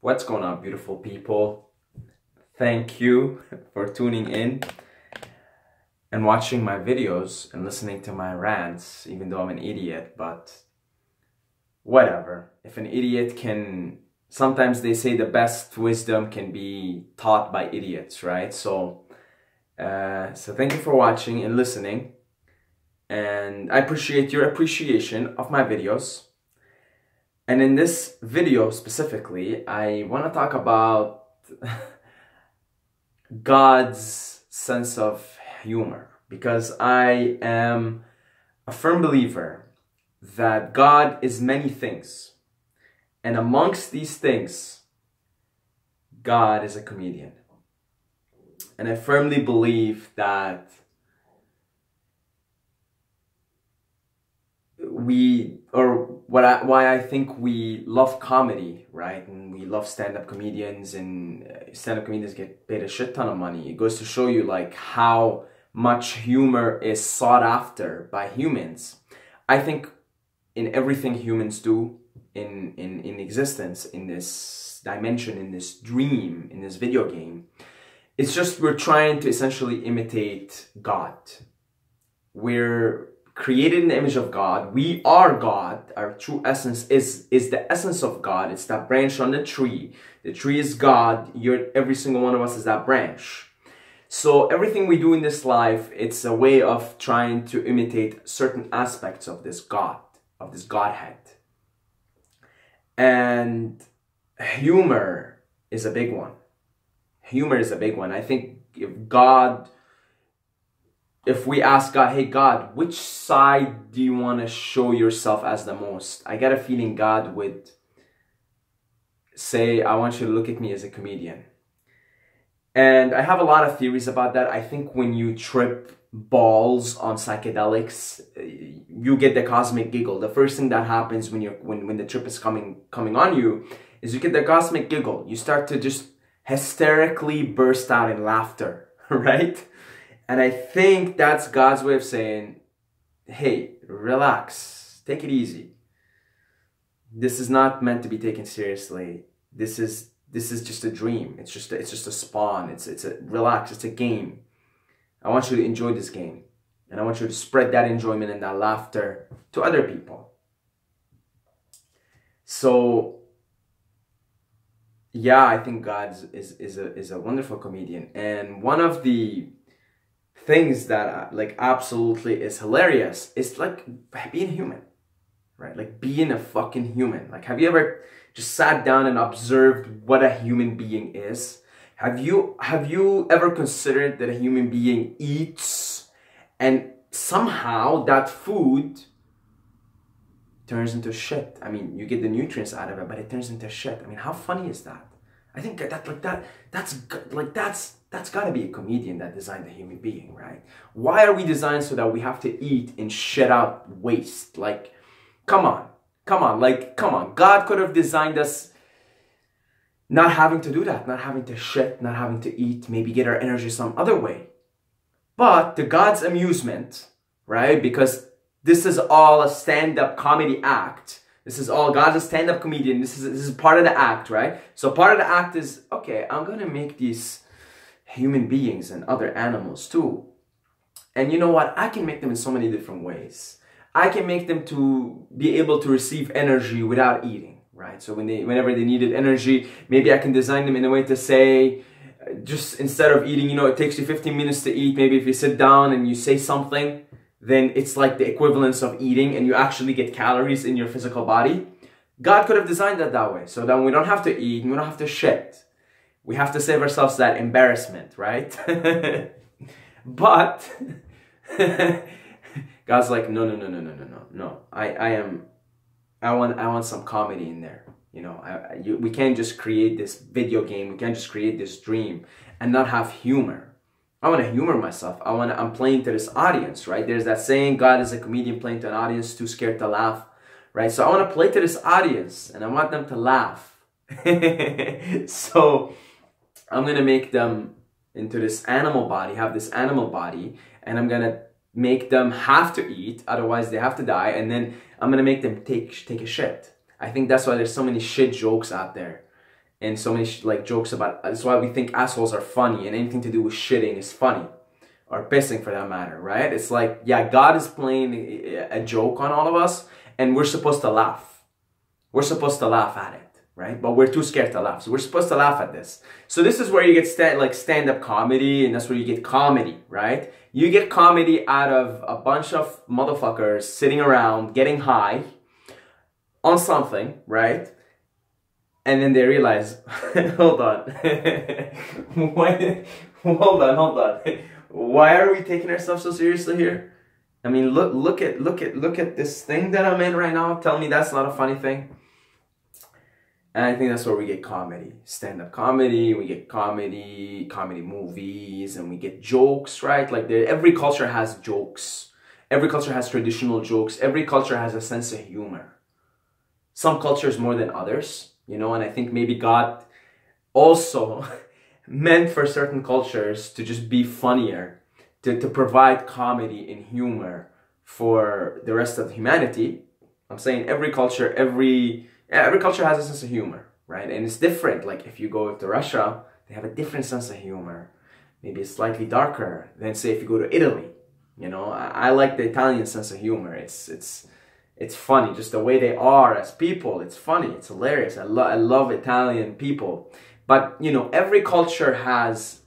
What's going on, beautiful people? Thank you for tuning in and watching my videos and listening to my rants, even though I'm an idiot, but whatever. If an idiot can, sometimes they say the best wisdom can be taught by idiots, right? So thank you for watching and listening, and I appreciate your appreciation of my videos. And in this video specifically, I want to talk about God's sense of humor, because I am a firm believer that God is many things, and amongst these things, God is a comedian. And I firmly believe that why I think we love comedy, right? And we love stand-up comedians, and stand-up comedians get paid a shit ton of money. It goes to show you like how much humor is sought after by humans. I think in everything humans do in existence, in this dimension, in this dream, in this video game, it's just we're trying to essentially imitate God. We're created in the image of God. We are God. Our true essence is the essence of God. It's that branch on the tree. The tree is God. Every single one of us is that branch. So everything we do in this life, it's a way of trying to imitate certain aspects of this God, of this Godhead. And humor is a big one. Humor is a big one. I think if we ask God, hey God, which side do you want to show yourself as the most? I get a feeling God would say, I want you to look at me as a comedian. And I have a lot of theories about that. I think when you trip balls on psychedelics, you get the cosmic giggle. The first thing that happens when the trip is coming on you is you get the cosmic giggle. You start to just hysterically burst out in laughter, right? And I think that's God's way of saying, hey, relax, take it easy. This is not meant to be taken seriously. This is just a dream. It's just a spawn. Relax, it's a game. I want you to enjoy this game. And I want you to spread that enjoyment and that laughter to other people. So yeah, I think God is a wonderful comedian. And one of the things that like absolutely is hilarious is like being human, right? Like being a fucking human. Like, have you ever just sat down and observed what a human being is? Have you ever considered that a human being eats and somehow that food turns into shit? I mean, you get the nutrients out of it, but it turns into shit. I mean, how funny is that? I think that's gotta be a comedian that designed a human being, right? Why are we designed so that we have to eat and shit out waste? Like, come on. God could have designed us not having to do that, not having to shit, not having to eat, maybe get our energy some other way. But to God's amusement, right? Because this is all a stand-up comedy act. This is all God's a stand-up comedian. This is part of the act, right? So part of the act is, okay, I'm gonna make these human beings and other animals too. And you know what? I can make them in so many different ways. I can make them to be able to receive energy without eating, right? So whenever they needed energy, maybe I can design them in a way to say, just instead of eating, it takes you 15 minutes to eat. Maybe if you sit down and you say something, then it's like the equivalence of eating and you actually get calories in your physical body. God could have designed that way. So then we don't have to eat and we don't have to shit. We have to save ourselves that embarrassment, right? But God's like, no. I want some comedy in there. We can't just create this video game. We can't just create this dream and not have humor. I want to humor myself. I'm playing to this audience, right? There's that saying, God is a comedian playing to an audience too scared to laugh, right? So I want to play to this audience and I want them to laugh. So I'm going to make them into this animal body, have this animal body, and I'm going to make them have to eat, otherwise they have to die, and then I'm going to make them take a shit. I think that's why there's so many shit jokes out there. and so many like jokes about. That's why we think assholes are funny, and anything to do with shitting is funny, or pissing for that matter, right? It's like, yeah, God is playing a joke on all of us, and we're supposed to laugh. We're supposed to laugh at it, right? But we're too scared to laugh, so we're supposed to laugh at this. So this is where you get stand-up comedy, and that's where you get comedy, right? You get comedy out of a bunch of motherfuckers sitting around getting high on something, right? And then they realize, hold on, hold on. Why are we taking ourselves so seriously here? I mean, look at this thing that I'm in right now. Tell me that's not a funny thing. And I think that's where we get comedy, stand-up comedy. We get comedy movies, and we get jokes, right? Like every culture has jokes. Every culture has traditional jokes. Every culture has a sense of humor. Some cultures more than others, you know, and I think maybe God also meant for certain cultures to just be funnier, to provide comedy and humor for the rest of humanity. I'm saying every culture has a sense of humor, right? And it's different. Like if you go to Russia, they have a different sense of humor. Maybe it's slightly darker than, say, if you go to Italy. You know, I like the Italian sense of humor. It's funny, just the way they are as people. It's funny, it's hilarious. I love Italian people. But, you know, every culture has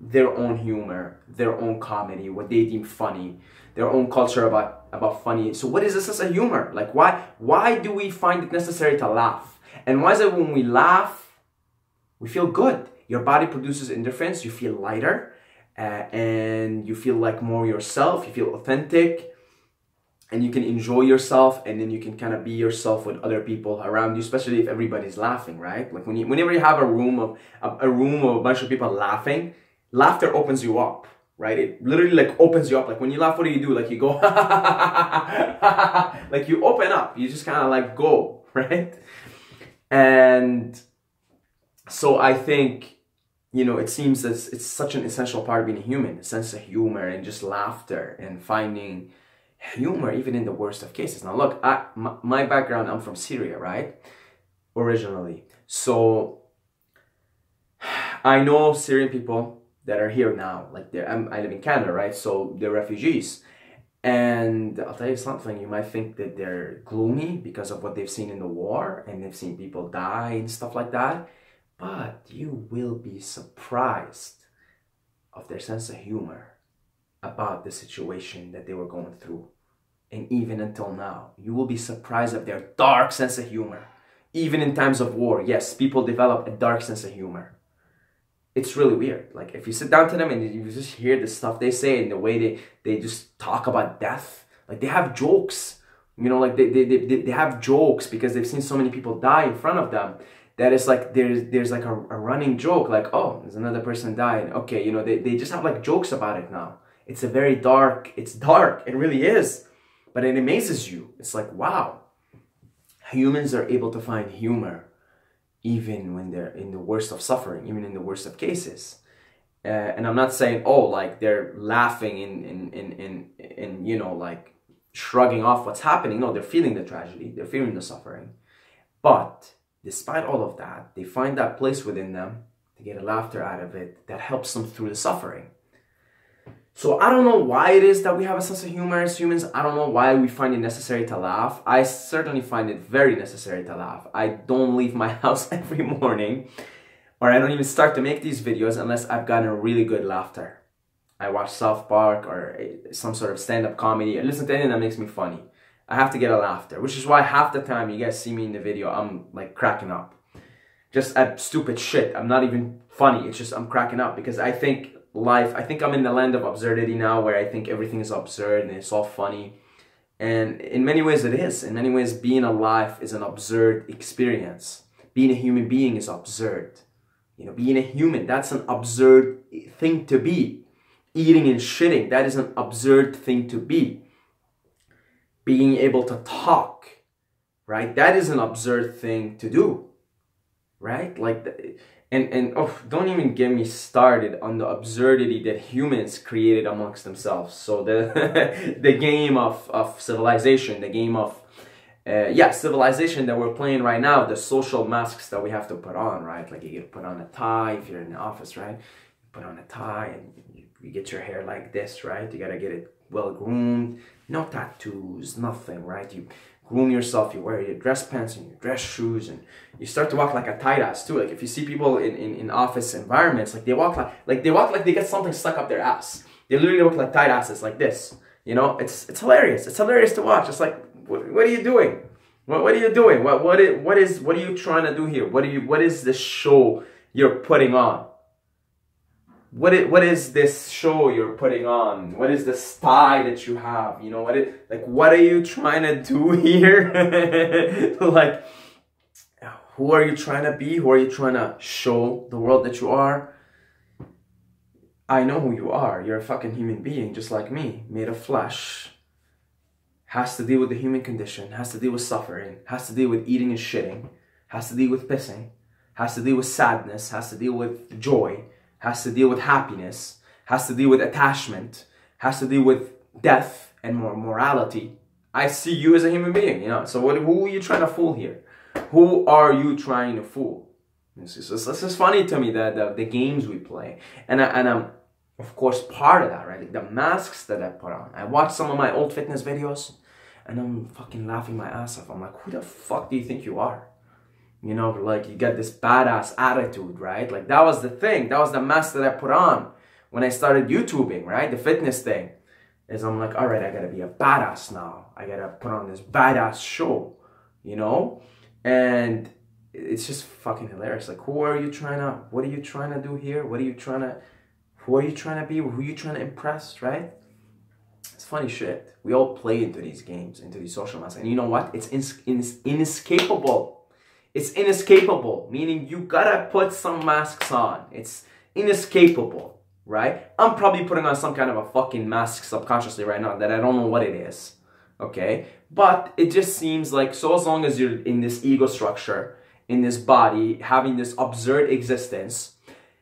their own humor, their own comedy, what they deem funny, their own culture about funny. So what is the sense of humor? Like, why do we find it necessary to laugh? And why is it when we laugh, we feel good? Your body produces endorphins, you feel lighter, and you feel like more yourself, you feel authentic, and you can enjoy yourself, and then you can kind of be yourself with other people around you, especially if everybody's laughing, right? Like whenever you have a room of a bunch of people laughing, laughter opens you up, right? It literally like opens you up. Like when you laugh, what do? Like you go, like you open up. You just kind of like go, right? And so I think, you know, it seems that it's such an essential part of being a human, a sense of humor and just laughter and finding humor even in the worst of cases. Now look, my background, I'm from Syria, right? Originally. So I know Syrian people that are here now. Like I live in Canada, right? So they're refugees. And I'll tell you something, you might think that they're gloomy because of what they've seen in the war and they've seen people die and stuff like that. But you will be surprised of their sense of humor about the situation that they were going through. And even until now, you will be surprised of their dark sense of humor. Even in times of war, yes, people develop a dark sense of humor. It's really weird. Like if you sit down to them and you just hear the stuff they say and the way they just talk about death, like they have jokes, you know, like they have jokes because they've seen so many people die in front of them that it's like there's like a running joke, like, oh, there's another person died. Okay, you know, they just have like jokes about it now. It's a very dark, it's dark, it really is. But it amazes you. It's like, wow, humans are able to find humor even when they're in the worst of suffering, even in the worst of cases. And I'm not saying, oh, like they're laughing and you know, like shrugging off what's happening. No, they're feeling the tragedy, they're feeling the suffering. But despite all of that, they find that place within them to get a laughter out of it that helps them through the suffering. So I don't know why it is that we have a sense of humor as humans. I don't know why we find it necessary to laugh. I certainly find it very necessary to laugh. I don't leave my house every morning, or I don't even start to make these videos unless I've gotten a really good laughter. I watch South Park or some sort of stand-up comedy. I listen to anything that makes me funny. I have to get a laughter, which is why half the time you guys see me in the video, I'm like cracking up. Just at stupid shit. I'm not even funny. It's just I'm cracking up because I think I'm in the land of absurdity now, where I think everything is absurd and it's all funny. And in many ways it is. In many ways, being alive is an absurd experience. Being a human being is absurd. You know, being a human, that's an absurd thing to be. Eating and shitting, that is an absurd thing to be. Being able to talk, right? That is an absurd thing to do, right? Like, and oh, don't even get me started on the absurdity that humans created amongst themselves. So the the game of civilization, the game of yeah, civilization that we're playing right now, the social masks that we have to put on, right? Like you get to put on a tie if you're in the office, right? You put on a tie and you get your hair like this, right? You gotta get it well groomed, no tattoos, nothing, right? You groom yourself, you wear your dress pants and your dress shoes, and you start to walk like a tight ass too. Like if you see people in office environments, like they walk like they get something stuck up their ass. They literally look like tight asses like this. You know, it's hilarious. It's hilarious to watch. It's like, what are you doing? What are you doing? What are you trying to do here? What is this show you're putting on? What is this show you're putting on? What is this tie that you have? You know, what are you trying to do here? Like, who are you trying to be? Who are you trying to show the world that you are? I know who you are. You're a fucking human being just like me, made of flesh. Has to deal with the human condition, has to deal with suffering, has to deal with eating and shitting, has to deal with pissing, has to deal with sadness, has to deal with joy, has to deal with happiness, has to deal with attachment, has to deal with death and morality. I see you as a human being, you know. So who are you trying to fool here? Who are you trying to fool? This is funny to me, that the games we play. And I'm, of course, part of that, right? Like the masks that I put on. I watch some of my old fitness videos and I'm fucking laughing my ass off. I'm like, who the fuck do you think you are? You know, like you got this badass attitude, right? Like that was the thing. That was the mask that I put on when I started YouTubing, right? The fitness thing. Is I'm like, all right, I gotta be a badass now. I gotta put on this badass show, you know? And it's just fucking hilarious. Like, what are you trying to do here? Who are you trying to be? Who are you trying to impress, right? It's funny shit. We all play into these games, into these social masks. And you know what? It's inescapable. It's inescapable, meaning you gotta put some masks on. It's inescapable, right? I'm probably putting on some kind of a fucking mask subconsciously right now that I don't know what it is, okay? But it just seems like, so as long as you're in this ego structure, in this body, having this absurd existence,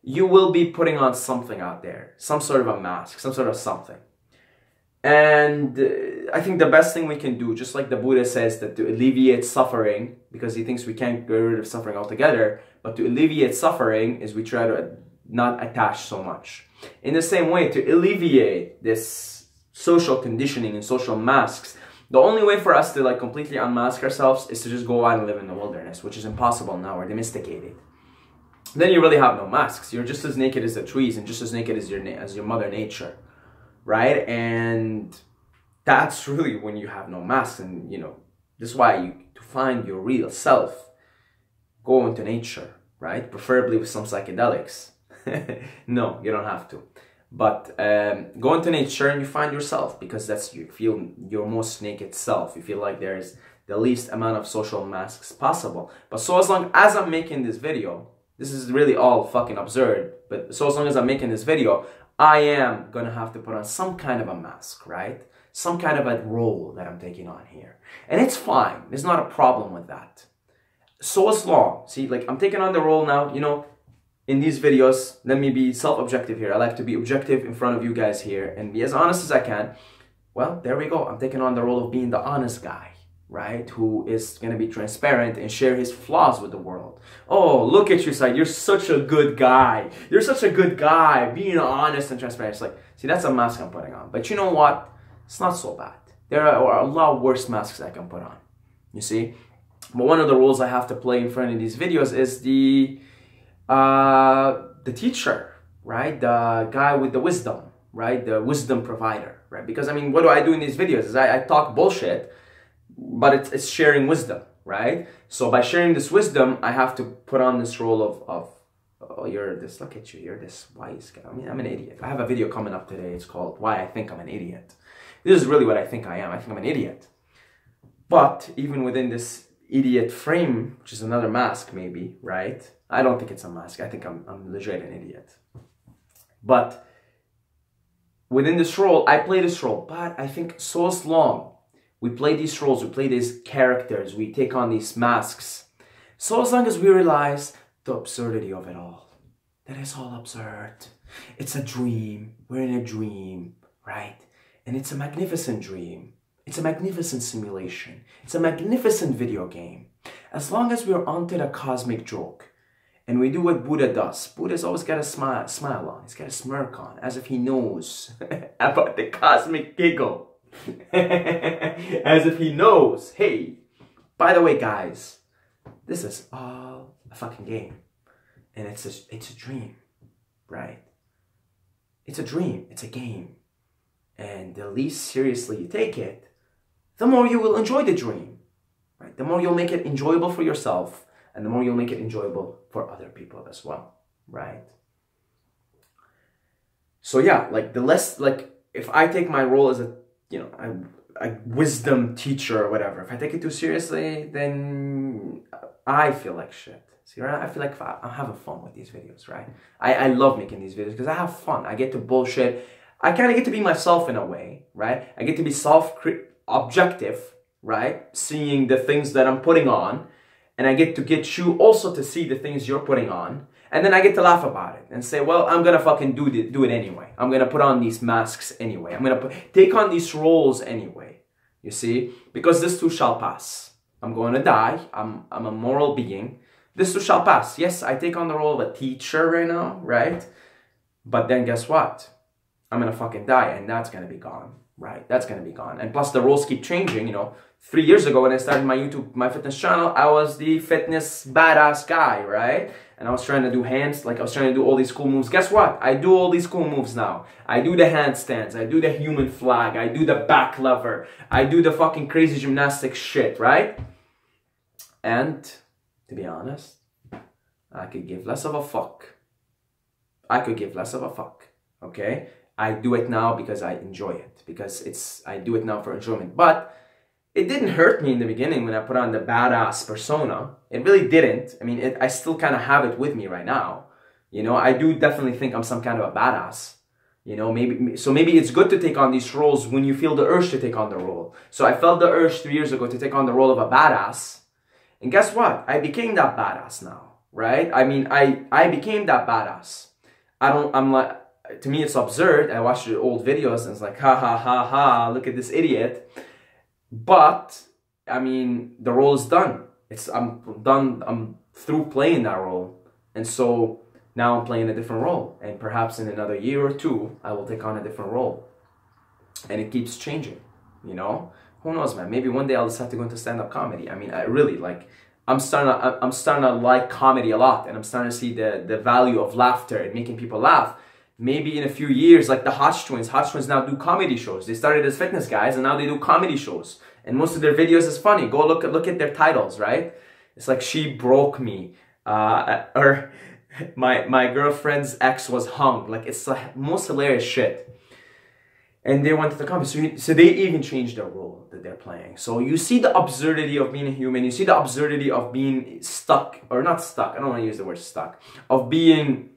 you will be putting on something out there, some sort of a mask, some sort of something. And I think the best thing we can do, just like the Buddha says, that to alleviate suffering, because he thinks we can't get rid of suffering altogether, but to alleviate suffering is we try to not attach so much. In the same way, to alleviate this social conditioning and social masks, the only way for us to like completely unmask ourselves is to just go out and live in the wilderness, which is impossible now. We're domesticated. Then you really have no masks. You're just as naked as the trees and just as naked as your mother nature, right? And that's really when you have no masks. And you know, this is why to find your real self, go into nature, right? Preferably with some psychedelics. No, you don't have to. But go into nature and you find yourself, because that's, you feel your most naked self. You feel like there's the least amount of social masks possible. But so as long as I'm making this video, this is really all fucking absurd, but so as long as I'm making this video, I am gonna have to put on some kind of a mask, right? Some kind of a role that I'm taking on here. And it's fine. There's not a problem with that. So as long, see, like I'm taking on the role now, you know, in these videos, let me be self-objective here. I like to be objective in front of you guys here and be as honest as I can. Well, there we go. I'm taking on the role of being the honest guy, right? Who is going to be transparent and share his flaws with the world. Oh, look at you, Said. You're such a good guy. You're such a good guy. Being honest and transparent. It's like, see, that's a mask I'm putting on. But you know what? It's not so bad. There are a lot worse masks I can put on. You see? But one of the roles I have to play in front of these videos is the teacher, right? The guy with the wisdom, right? The wisdom provider, right? Because I mean, what do I do in these videos? Is I talk bullshit, but it's sharing wisdom, right? So by sharing this wisdom, I have to put on this role of oh, you're this, look at you, you're this wise guy. I mean, I'm an idiot. I have a video coming up today. It's called Why I Think I'm an Idiot. This is really what I think I am. I think I'm an idiot. But even within this idiot frame, which is another mask maybe, right? I don't think it's a mask. I think I'm legit an idiot. But within this role, I play this role. But I think so as long we play these roles, we play these characters, we take on these masks, so as long as we realize the absurdity of it all, that it's all absurd. It's a dream. We're in a dream, right? And it's a magnificent dream. It's a magnificent simulation. It's a magnificent video game. As long as we're onto the cosmic joke and we do what Buddha does. Buddha's always got a smile on. He's got a smirk on, as if he knows about the cosmic giggle. As if he knows, hey, by the way, guys, this is all a fucking game. And it's a dream, right? It's a dream. It's a game. And the least seriously you take it, the more you will enjoy the dream, right? The more you'll make it enjoyable for yourself, and the more you'll make it enjoyable for other people as well, right? So yeah, like the less, like if I take my role as a, you know, a wisdom teacher or whatever, if I take it too seriously, then I feel like shit. See, right? I feel like I'm having fun with these videos, right? I love making these videos because I have fun. I get to bullshit. I kind of get to be myself in a way, right? I get to be objective, right? Seeing the things that I'm putting on. And I get to get you also to see the things you're putting on. And then I get to laugh about it and say, well, I'm going to fucking do it anyway. I'm going to put on these masks anyway. I'm going to take on these roles anyway. You see? Because this too shall pass. I'm going to die. I'm a moral being. This too shall pass. Yes, I take on the role of a teacher right now, right? But then guess what? I'm going to fucking die and that's going to be gone, right? That's going to be gone. And plus the roles keep changing, you know. 3 years ago when I started my fitness channel, I was the fitness badass guy, right? And I was trying to do hands, like I was trying to do all these cool moves. Guess what? I do all these cool moves now. I do the handstands, I do the human flag, I do the back lever, I do the fucking crazy gymnastics shit, right? And to be honest, I could give less of a fuck. I could give less of a fuck, okay? I do it now because I enjoy it, because I do it now for enjoyment. But it didn't hurt me in the beginning when I put on the badass persona. It really didn't. I mean, I still kind of have it with me right now. You know, I do definitely think I'm some kind of a badass. You know, maybe it's good to take on these roles when you feel the urge to take on the role. So I felt the urge 3 years ago to take on the role of a badass. And guess what? I became that badass now, right? I mean, I became that badass. I'm like, to me it's absurd. I watch the old videos and it's like, ha ha ha ha, look at this idiot. But I mean, the role is done. I'm done. I'm through playing that role, and so now I'm playing a different role. And perhaps in another year or two, I will take on a different role. And it keeps changing. You know, who knows, man? Maybe one day I'll decide to go into stand-up comedy. I mean, I really like. I'm starting to like comedy a lot, and I'm starting to see the value of laughter and making people laugh. Maybe in a few years, like the Hodge Twins now do comedy shows. They started as fitness guys and now they do comedy shows. And most of their videos is funny. Go look at their titles, right? It's like She Broke Me. Or my girlfriend's ex was hung. Like it's the most hilarious shit. And they went to the comedy. So they even changed their role that they're playing. So you see the absurdity of being a human. You see the absurdity of being stuck. Or not stuck. I don't want to use the word stuck. Of being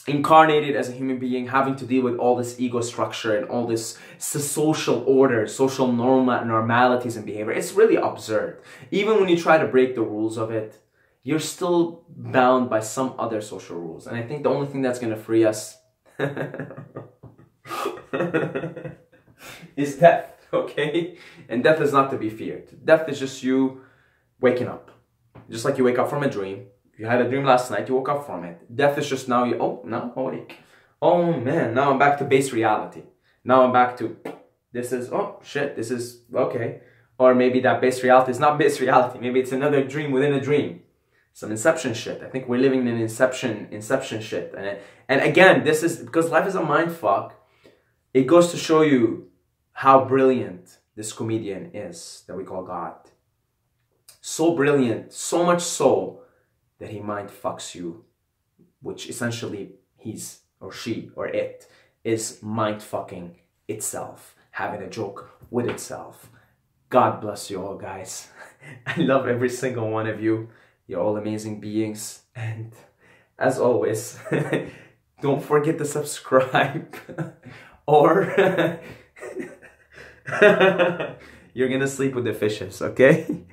incarnated as a human being, having to deal with all this ego structure and all this social order, social normalities and behavior. It's really absurd. Even when you try to break the rules of it, you're still bound by some other social rules. And I think the only thing that's going to free us is death, okay? And death is not to be feared. Death is just you waking up. Just like you wake up from a dream. You had a dream last night, you woke up from it. Death is just now you, oh, now awake. Oh man, now I'm back to base reality. Now I'm back to, this is, oh shit, this is, okay. Or maybe that base reality is not base reality. Maybe it's another dream within a dream. Some inception shit. I think we're living in inception shit. And again, this is, because life is a mind fuck, it goes to show you how brilliant this comedian is that we call God. So brilliant, so much so, that he mind fucks you, which essentially he's or she or it is mind fucking itself, having a joke with itself. God bless you all, guys. I love every single one of you. You're all amazing beings. And as always, don't forget to subscribe or you're gonna sleep with the fishes, okay?